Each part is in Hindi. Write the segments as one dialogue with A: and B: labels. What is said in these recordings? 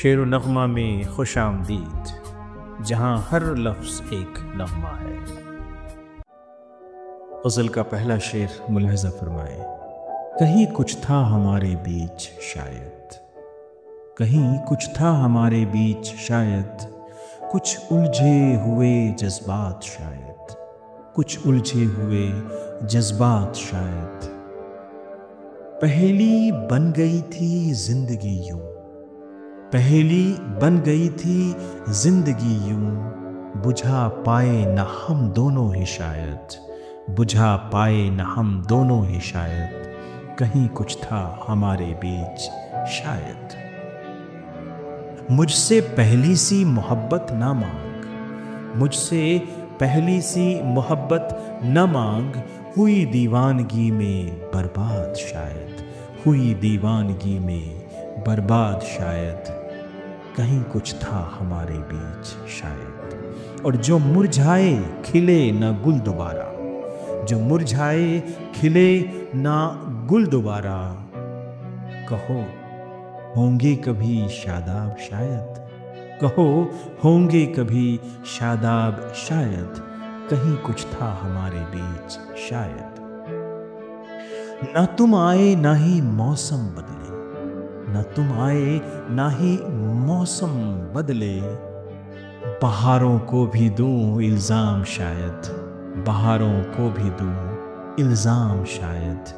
A: शेर व नग़मा में खुश आमदीद, जहाँ हर लफ्ज़ एक नग़मा है। ग़ज़ल का पहला शेर मुलाहिज़ा फरमाए। कहीं कुछ था हमारे बीच शायद, कहीं कुछ था हमारे बीच शायद, कुछ उलझे हुए जज्बात शायद, कुछ उलझे हुए जज्बात शायद। पहेली बन गई थी जिंदगी यूं, पहेली बन गई थी जिंदगी यूं, बुझा पाए न हम दोनों ही शायद, बुझा पाए न हम दोनों ही शायद। कहीं कुछ था हमारे बीच शायद। मुझसे पहली सी मोहब्बत ना मांग, मुझसे पहली सी मोहब्बत न मांग, हुई दीवानगी में बर्बाद शायद, हुई दीवानगी में बर्बाद शायद। कहीं कुछ था हमारे बीच शायद। और जो मुरझाए खिले न गुल दोबारा, जो मुरझाए खिले ना गुल दोबारा, कहो होंगे कभी शादाब शायद, कहो होंगे कभी शादाब शायद। कहीं कुछ था हमारे बीच शायद। ना तुम आए ना ही मौसम बदले, ना तुम आए ना ही मौसम बदले, बहारों को भी दूं इल्ज़ाम शायद, बहारों को भी दूं इल्ज़ाम शायद।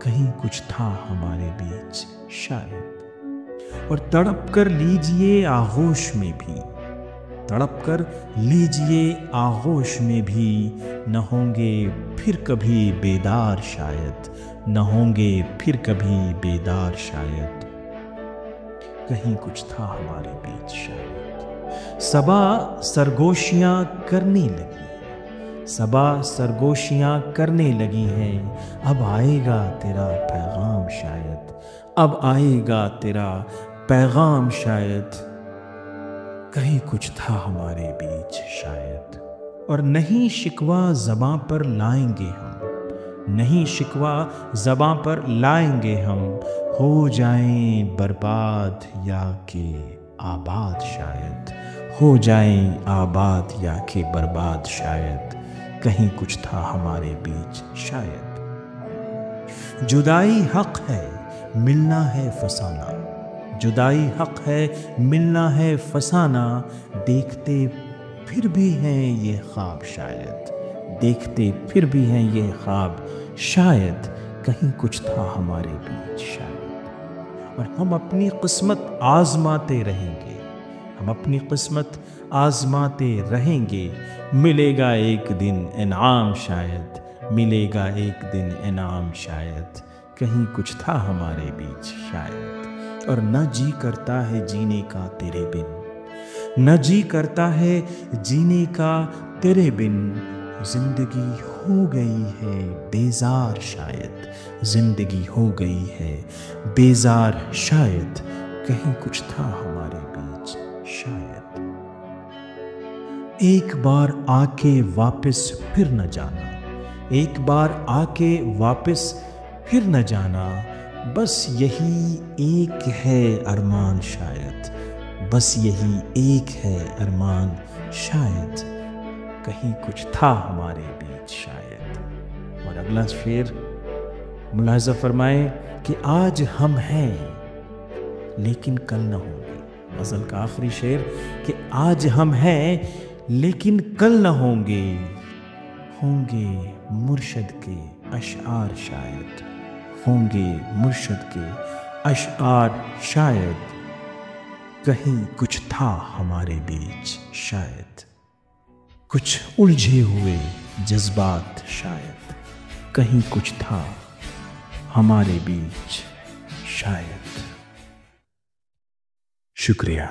A: कहीं कुछ था हमारे बीच शायद। और तड़प कर लीजिए आगोश में भी, तड़प कर लीजिए आगोश में भी, न होंगे फिर कभी बेदार शायद, न होंगे फिर कभी बेदार शायद। कहीं कुछ था हमारे बीच शायद। सबा सरगोशियां करने लगी, सबा सरगोशियां करने लगी हैं, अब आएगा तेरा पैगाम शायद, अब आएगा तेरा पैगाम शायद। कहीं कुछ था हमारे बीच शायद। और नहीं शिकवा ज़बां पर लाएंगे हम, नहीं शिकवा ज़बां पर लाएंगे हम, हो जाएं बर्बाद या के आबाद शायद, हो जाएं आबाद या के बर्बाद शायद। कहीं कुछ था हमारे बीच शायद। जुदाई हक है मिलना है फसाना, जुदाई हक है मिलना है फसाना, देखते फिर भी हैं ये ख्वाब शायद, देखते फिर भी हैं ये ख्वाब शायद। कहीं कुछ था हमारे बीच शायद। और हम अपनी किस्मत आजमाते रहेंगे, हम अपनी किस्मत आजमाते रहेंगे, मिलेगा एक दिन इनाम शायद, मिलेगा एक दिन इनाम शायद। कहीं कुछ था हमारे बीच शायद। और न जी करता है जीने का तेरे बिन, न जी करता है जीने का तेरे बिन, जिंदगी हो गई है बेजार शायद, जिंदगी हो गई है बेजार शायद। कहीं कुछ था हमारे बीच शायद। एक बार आके वापस फिर न जाना, एक बार आके वापस फिर न जाना, बस यही एक है अरमान शायद, बस यही एक है अरमान शायद। कहीं कुछ था हमारे बीच शायद। और अगला शेर मुलाहिज़ा फरमाए कि आज हम हैं लेकिन कल न होंगे। ग़ज़ल का आखिरी शेर कि आज हम हैं लेकिन कल न होंगे, होंगे मुर्शद के अशआर शायद, होंगे मुर्शद के अशआर शायद। कहीं कुछ था हमारे बीच शायद। कुछ उलझे हुए जज्बात शायद, कहीं कुछ था हमारे बीच शायद। शुक्रिया।